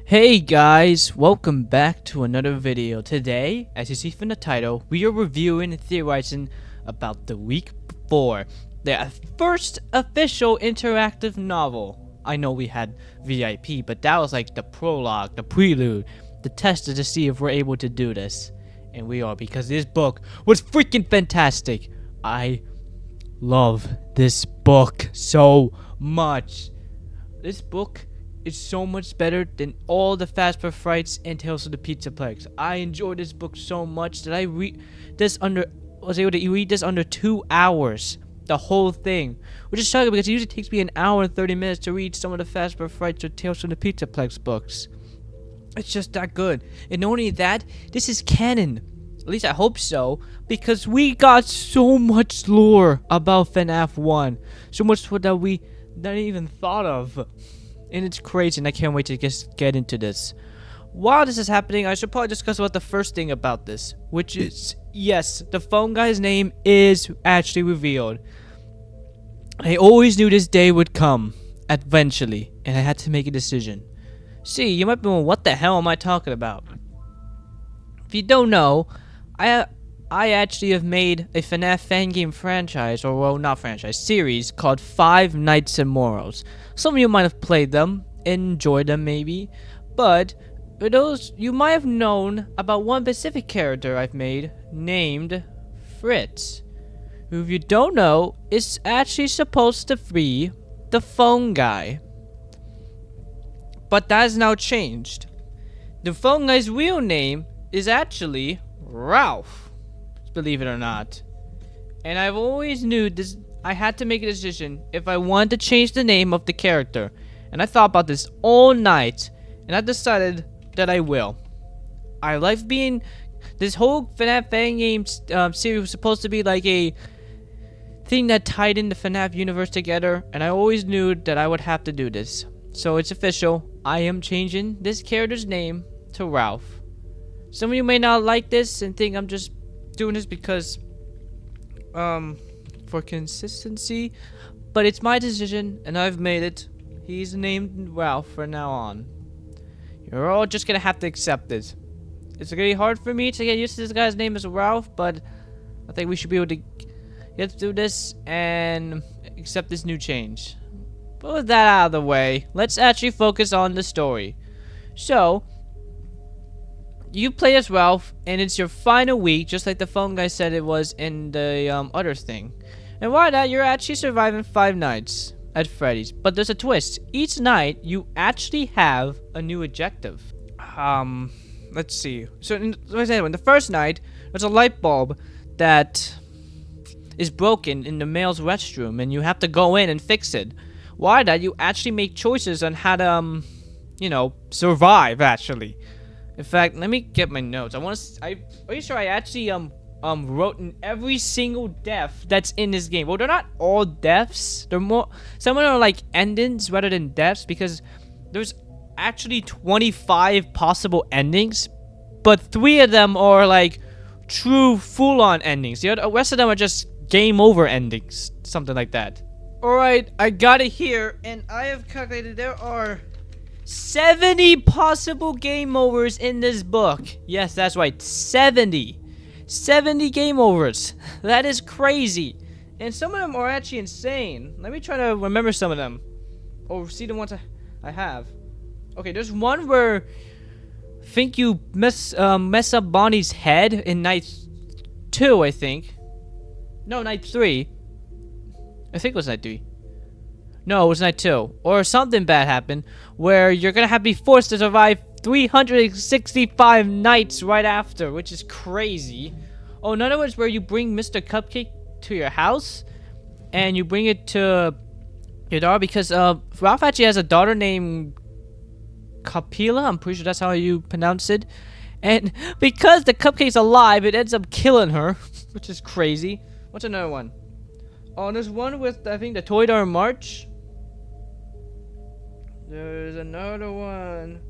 Hey guys, welcome back to another video. Today, as you see from the title, we are reviewing and theorizing about the week before, the first official interactive novel. I know we had VIP, but that was like the prologue, the prelude, the tester to see if we're able to do this. And we are, because this book was freaking fantastic. I love this book so much. This book is so much better than all the Fazbear Frights and Tales of the Pizzaplex. I enjoyed this book so much that I was able to read this under 2 hours, the whole thing, which is shocking because it usually takes me an hour and 30 minutes to read some of the Fazbear Frights or Tales from the Pizzaplex books. It's just that good. And not only that, this is canon. At least I hope so, because we got so much lore about FNAF 1, so much that we not even thought of. And it's crazy, and I can't wait to just get into this. While this is happening, I should probably discuss about the first thing about this, which is, yes, the phone guy's name is actually revealed. I always knew this day would come, eventually, and I had to make a decision. See, you might be wondering, what the hell am I talking about? If you don't know, I actually have made a FNAF fan game franchise, or well, not franchise, series called Five Nights at Freddy. Some of you might have played them, enjoyed them maybe, but for those, you might have known about one specific character I've made named Fritz, who, if you don't know, is actually supposed to be the phone guy. But that has now changed. The phone guy's real name is actually Ralph, believe it or not. And I've always knew this. I had to make a decision if I wanted to change the name of the character, and I thought about this all night, and I decided that I will. I like being this whole FNAF fan game series was supposed to be like a thing that tied in the FNAF universe together, and I always knew that I would have to do this. So it's official. I am changing this character's name to Ralph. Some of you may not like this and think I'm just doing this because for consistency, but it's my decision and I've made it. He's named Ralph from now on. You're all just gonna have to accept it. It's gonna be hard for me to get used to this guy's name as Ralph, but I think we should be able to get through this and accept this new change. But with that out of the way, let's actually focus on the story. So you play as Ralph, and it's your final week, just like the phone guy said it was in the other thing. And why that, you're actually surviving 5 nights at Freddy's. But there's a twist. Each night, you actually have a new objective. Let's see. So, in the first night, there's a light bulb that is broken in the male's restroom, and you have to go in and fix it. Why that, you actually make choices on how to, survive, actually. In fact, let me get my notes. I'm pretty sure I actually wrote in every single death that's in this game. Well, they're not all deaths. They're more, some of them are like endings rather than deaths, because there's actually 25 possible endings, but 3 of them are like true full-on endings. The rest of them are just game over endings, something like that. Alright, I got it here, and I have calculated there are 70 possible game overs in this book. Yes, that's right, 70 game overs. That is crazy, and some of them are actually insane. Let me try to remember some of them, or see the ones I have. Okay, there's one where I think you mess up Bonnie's head in night 2, I think. No, night 3. I think it was night 3. No, it was night 2. Or something bad happened where you're gonna have to be forced to survive 365 nights right after, which is crazy. Oh, another one is where you bring Mr. Cupcake to your house, and you bring it to your daughter, because Ralph actually has a daughter named Capilla. I'm pretty sure that's how you pronounce it. And because the cupcake's alive, it ends up killing her, which is crazy. What's another one? Oh, there's one with, I think, the Toy Dar March. There's another one.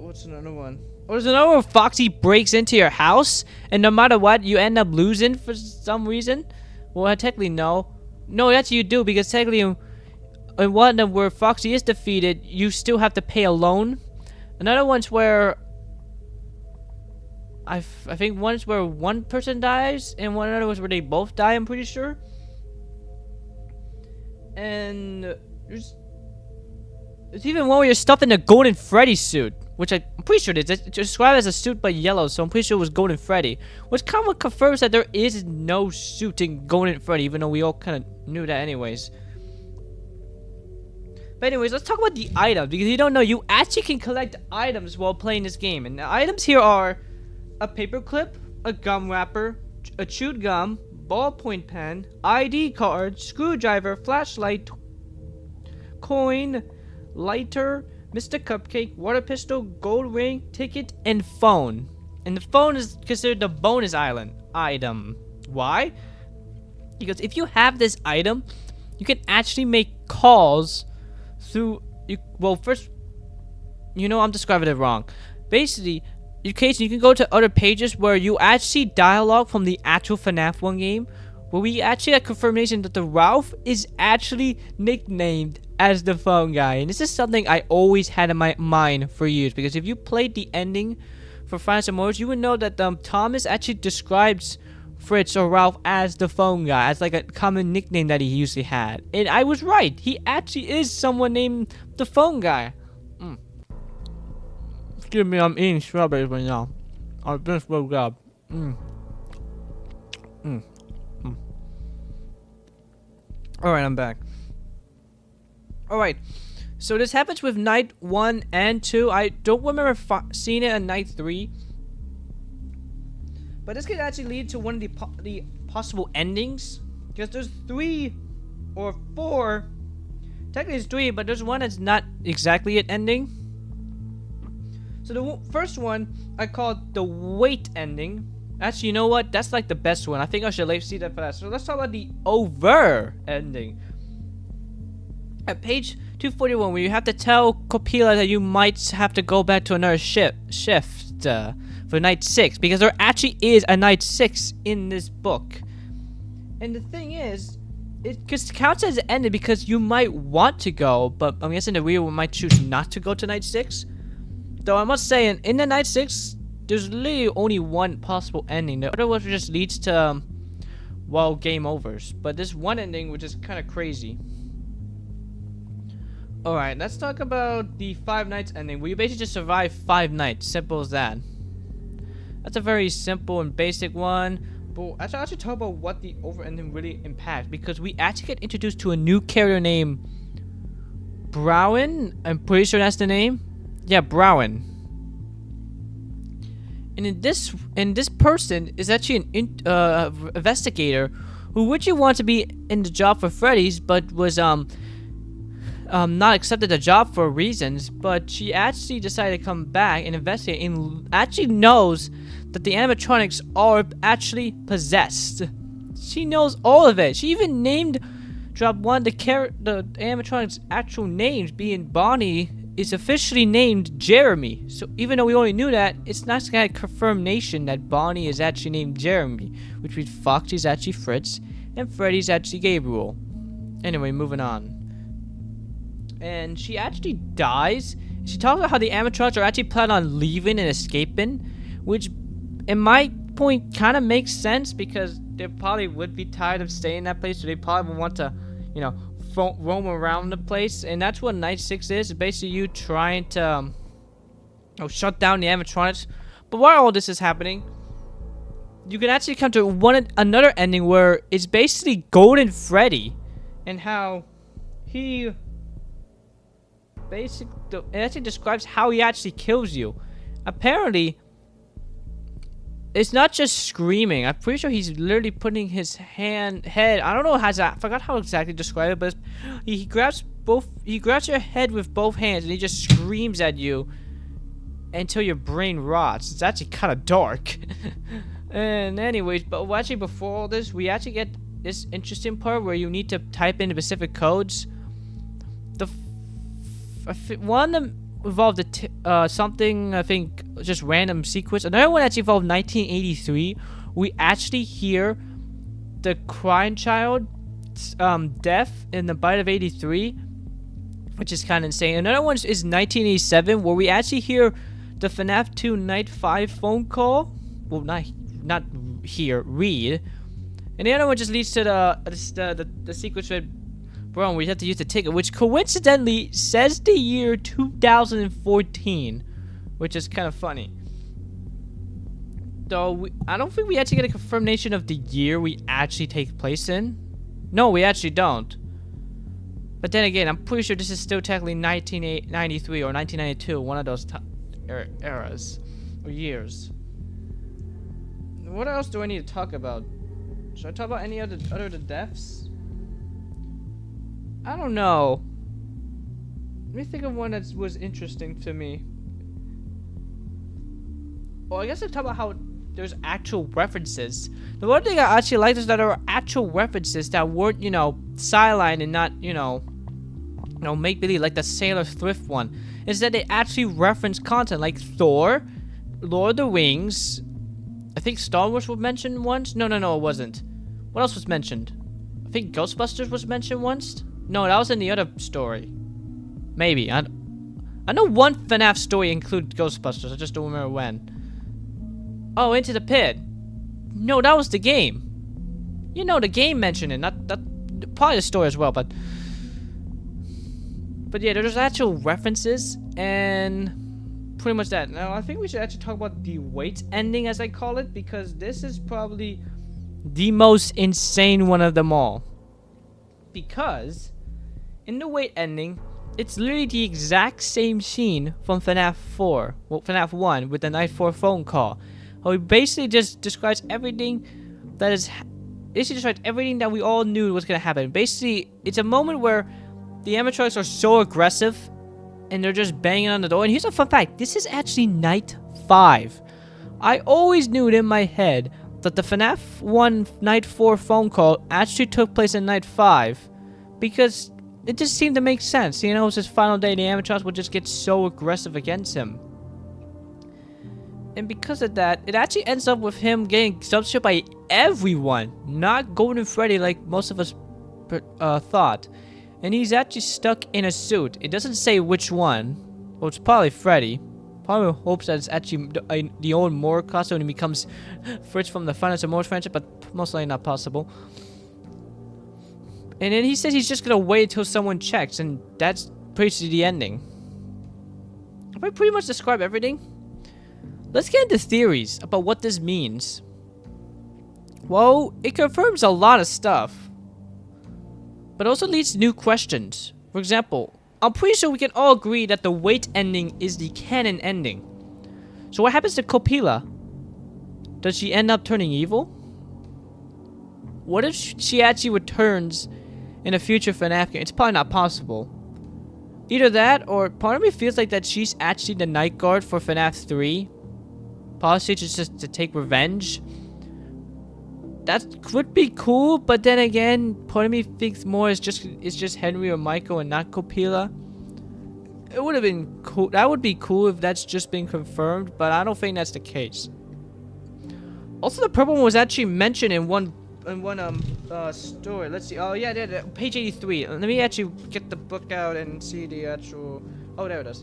What's another one? Oh, there's another one where Foxy breaks into your house, and no matter what, you end up losing for some reason. Well, technically, no. No, that's you do, because technically, and one of them where Foxy is defeated, you still have to pay a loan. Another one's where I think one's where one person dies, and one other was where they both die. I'm pretty sure. And there's even one where you're stuffed in a Golden Freddy suit, which I'm pretty sure it's described as a suit but yellow, so I'm pretty sure it was Golden Freddy, which kind of confirms that there is no suit in Golden Freddy, even though we all kind of knew that anyways. But anyways, let's talk about the items, because you don't know, you actually can collect items while playing this game. And the items here are a paper clip, a gum wrapper, a chewed gum, ballpoint pen, ID card, screwdriver, flashlight, coin, lighter, Mr. Cupcake, water pistol, gold ring, ticket, and phone. And the phone is considered the bonus item. Why? Because if you have this item, you can actually make calls through well, first, I'm describing it wrong. Basically, you can go to other pages where you actually dialogue from the actual FNAF 1 game, where we actually had confirmation that the Ralph is actually nicknamed as the phone guy. And this is something I always had in my mind for years, because if you played the ending for Five Nights at Freddy, you would know that Thomas actually describes Fritz or Ralph as the phone guy, as like a common nickname that he usually had. And I was right. He actually is someone named the phone guy. Excuse me, I'm eating strawberries right now. I just woke up. Alright, I'm back. Alright, so this happens with night 1 and 2. I don't remember seeing it on night 3. But this could actually lead to one of the possible endings. Because there's 3 or 4. Technically it's 3, but there's one that's not exactly an ending. So the first one, I call the wait ending. Actually, you know what? That's like the best one. I think I should see that for that. So let's talk about the over ending. At page 241, where you have to tell Copila that you might have to go back to another shift for night 6, because there actually is a night 6 in this book. And the thing is, it counts as ended because you might want to go, but I'm guessing the reader might choose not to go to night 6. Though I must say, in the night 6, there's literally only one possible ending. The other one just leads to, well, game overs. But this one ending, which is kind of crazy. Alright, let's talk about the 5 nights ending, where you basically just survive 5 nights. Simple as that. That's a very simple and basic one. But I should actually talk about what the over ending really impacts, because we actually get introduced to a new character named Browen. I'm pretty sure that's the name. Yeah, Browen. And in this person is actually an investigator who originally wanted to be in the job for Freddy's, but was not accepted the job for reasons. But she actually decided to come back and investigate, and actually knows that the animatronics are actually possessed. She knows all of it. She even dropped one of the animatronics' actual names, being Bonnie is officially named Jeremy. So even though we only knew that, it's not got a confirmation that Bonnie is actually named Jeremy, which means Foxy's actually Fritz and Freddy's actually Gabriel. Anyway, moving on. And she actually dies. She talks about how the animatronics are actually planning on leaving and escaping, which in my point kind of makes sense, because they probably would be tired of staying in that place, so they probably would want to, roam around the place. And that's what night 6 is. It's basically you trying to shut down the animatronics. But while all this is happening, you can actually come to another ending where it's basically Golden Freddy, and how he it actually describes how he actually kills you. Apparently, it's not just screaming. I'm pretty sure he's literally putting his head. I don't know I forgot how exactly to describe it, but he grabs your head with both hands, and he just screams at you until your brain rots. It's actually kind of dark. And anyways, but actually before all this, we actually get this interesting part where you need to type in the specific codes. One involved something, I think, just random sequence. Another one actually involved 1983. We actually hear the crying child death in the bite of 83. which is kind of insane. Another one is 1987, where we actually hear the FNAF 2 Night 5 phone call. Well, not hear, read. And the other one just leads to the sequence with Brown, where you have to use the ticket, which coincidentally says the year 2014, which is kind of funny. Though I don't think we actually get a confirmation of the year we actually take place in. No, we actually don't. But then again, I'm pretty sure this is still technically 1993 or 1992, one of those eras or years. What else do I need to talk about? Should I talk about any other the deaths? I don't know. Let me think of one that was interesting to me. Well, I guess I'll talk about how there's actual references. The one thing I actually like is that there are actual references that weren't, you know, sidelined and not, you know, make believe, like the Sailor Thrift one. Is that they actually reference content like Thor, Lord of the Rings. I think Star Wars was mentioned once. No, it wasn't. What else was mentioned? I think Ghostbusters was mentioned once. No, that was in the other story. Maybe. I know one FNAF story included Ghostbusters. I just don't remember when. Oh, Into the Pit. No, that was the game. You know, the game mentioned it. Not probably the story as well, but yeah, there's actual references and pretty much that. Now, I think we should actually talk about the wait ending, as I call it, because this is probably the most insane one of them all. Because in the wait ending, it's literally the exact same scene from FNAF 4, well, FNAF 1 with the Night 4 phone call. How he basically just describes everything that is, everything that we all knew was gonna happen. Basically, it's a moment where the animatronics are so aggressive and they're just banging on the door. And here's a fun fact: this is actually Night 5. I always knew it in my head that the FNAF 1 Night 4 phone call actually took place in Night 5 because it just seemed to make sense. You know, it was his final day, the animatronics would just get so aggressive against him. And because of that, it actually ends up with him getting substituted by everyone, not Golden Freddy like most of us thought. And he's actually stuck in a suit. It doesn't say which one. Well, it's probably Freddy. Probably hopes that it's actually the old Moore costume and he becomes Fritz from the Finance of Moore friendship, but most likely not possible. And then he says he's just gonna wait until someone checks, and that's basically the ending. Have I pretty much described everything? Let's get into theories about what this means. Well, it confirms a lot of stuff, but also leads to new questions. For example, I'm pretty sure we can all agree that the wait ending is the canon ending. So what happens to Copila? Does she end up turning evil? What if she actually returns in a future FNAF game? It's probably not possible. Either that, or part of me feels like that she's actually the night guard for FNAF 3. Possibly just to take revenge. That could be cool, but then again, part of me thinks more it's just Henry or Michael and not Copila. It would have been cool. That would be cool if that's just been confirmed, but I don't think that's the case. Also, the purple one was actually mentioned in one story. Let's see. Oh yeah, page 83. Let me actually get the book out and see the actual. Oh, there it is.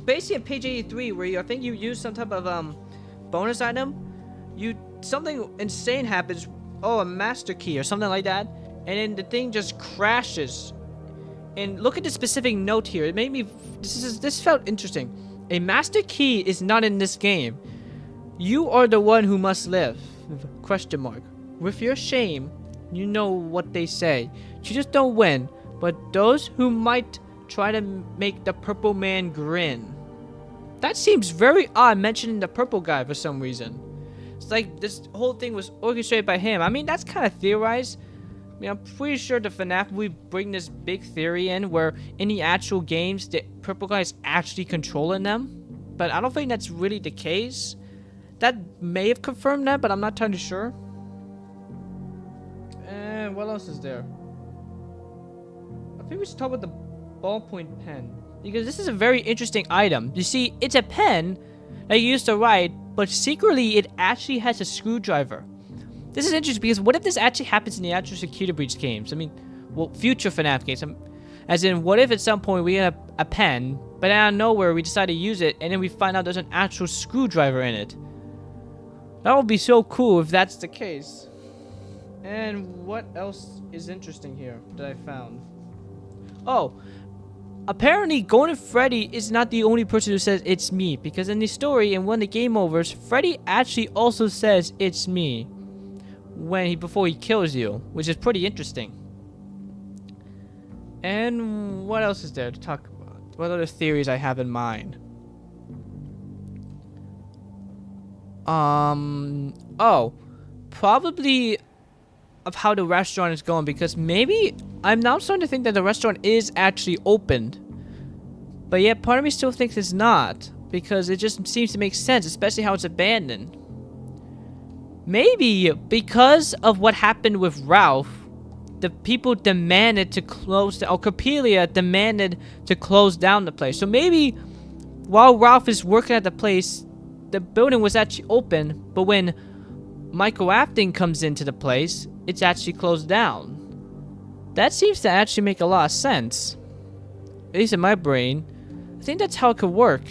Basically, at page 83, where I think you use some type of bonus item, something insane happens. Oh, a master key or something like that, and then the thing just crashes. And look at the specific note here. It made me. This felt interesting. A master key is not in this game. You are the one who must live. Question mark. With your shame, you know what they say. You just don't win, but those who might try to make the purple man grin. That seems very odd, mentioning the purple guy for some reason. It's like this whole thing was orchestrated by him. I mean, that's kind of theorized. I mean, I'm pretty sure the FNAF will bring this big theory in where in the actual games, the purple guy is actually controlling them. But I don't think that's really the case. That may have confirmed that, but I'm not entirely sure. And what else is there? I think we should talk about the ballpoint pen, because this is a very interesting item. You see, it's a pen that you use to write, but secretly it actually has a screwdriver. This is interesting because what if this actually happens in the actual Security Breach games? I mean, well, future FNAF games. As in, what if at some point we have a pen, but out of nowhere we decide to use it, and then we find out there's an actual screwdriver in it? That would be so cool if that's the case. And what else is interesting here that I found? Oh, apparently Golden Freddy is not the only person who says it's me, because in the story and when the game overs, Freddy actually also says it's me before he kills you, which is pretty interesting. And what else is there to talk about? What other theories I have in mind? Oh, probably of how the restaurant is going, because maybe I'm now starting to think that the restaurant is actually opened, but yet part of me still thinks it's not, because it just seems to make sense, especially how it's abandoned. Maybe because of what happened with Ralph, the people demanded to close down, or Copelia demanded to close down the place. So maybe while Ralph is working at the place, the building was actually open, but when Michael Afton comes into the place, it's actually closed down. That seems to actually make a lot of sense. At least in my brain. I think that's how it could work.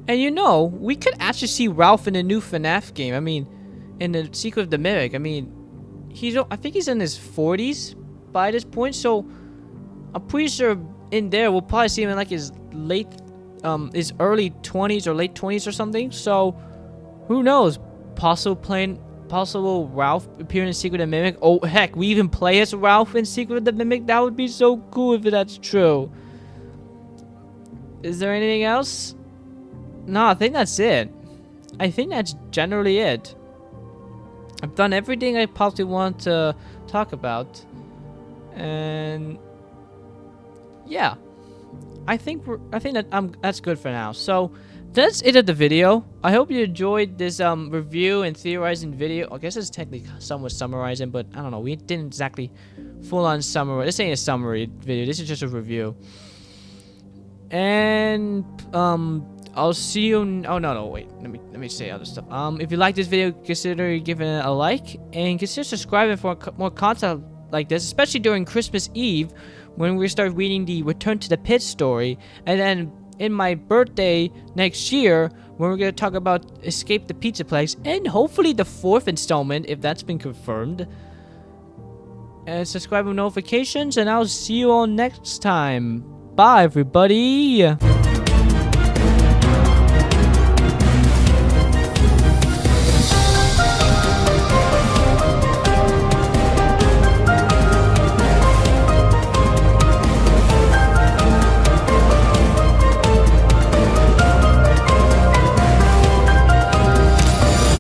And you know, we could actually see Ralph in the new FNAF game. I mean, in the Secret of the Mimic. I mean, I think he's in his 40s by this point, so I'm pretty sure in there we'll probably see him in like his early 20s or late 20s or something. So who knows? Possible Ralph appearing in Secret of the Mimic. Oh heck, we even play as Ralph in Secret of the Mimic. That would be so cool if that's true. Is there anything else? No, I think that's it. I think that's generally it. I've done everything I possibly want to talk about, and yeah, I think that's good for now. So that's it of the video. I hope you enjoyed this review and theorizing video. I guess it's technically somewhat summarizing, but I don't know. We didn't exactly full on summary. This ain't a summary video. This is just a review. And I'll see you. Oh no, wait. Let me say other stuff. If you like this video, consider giving it a like and consider subscribing for more content like this, especially during Christmas Eve when we start reading the Return to the Pit story, and then in my birthday next year when we're gonna talk about Escape the Pizza Place and hopefully the 4th installment if that's been confirmed. And subscribe with notifications, and I'll see you all next time. Bye, everybody.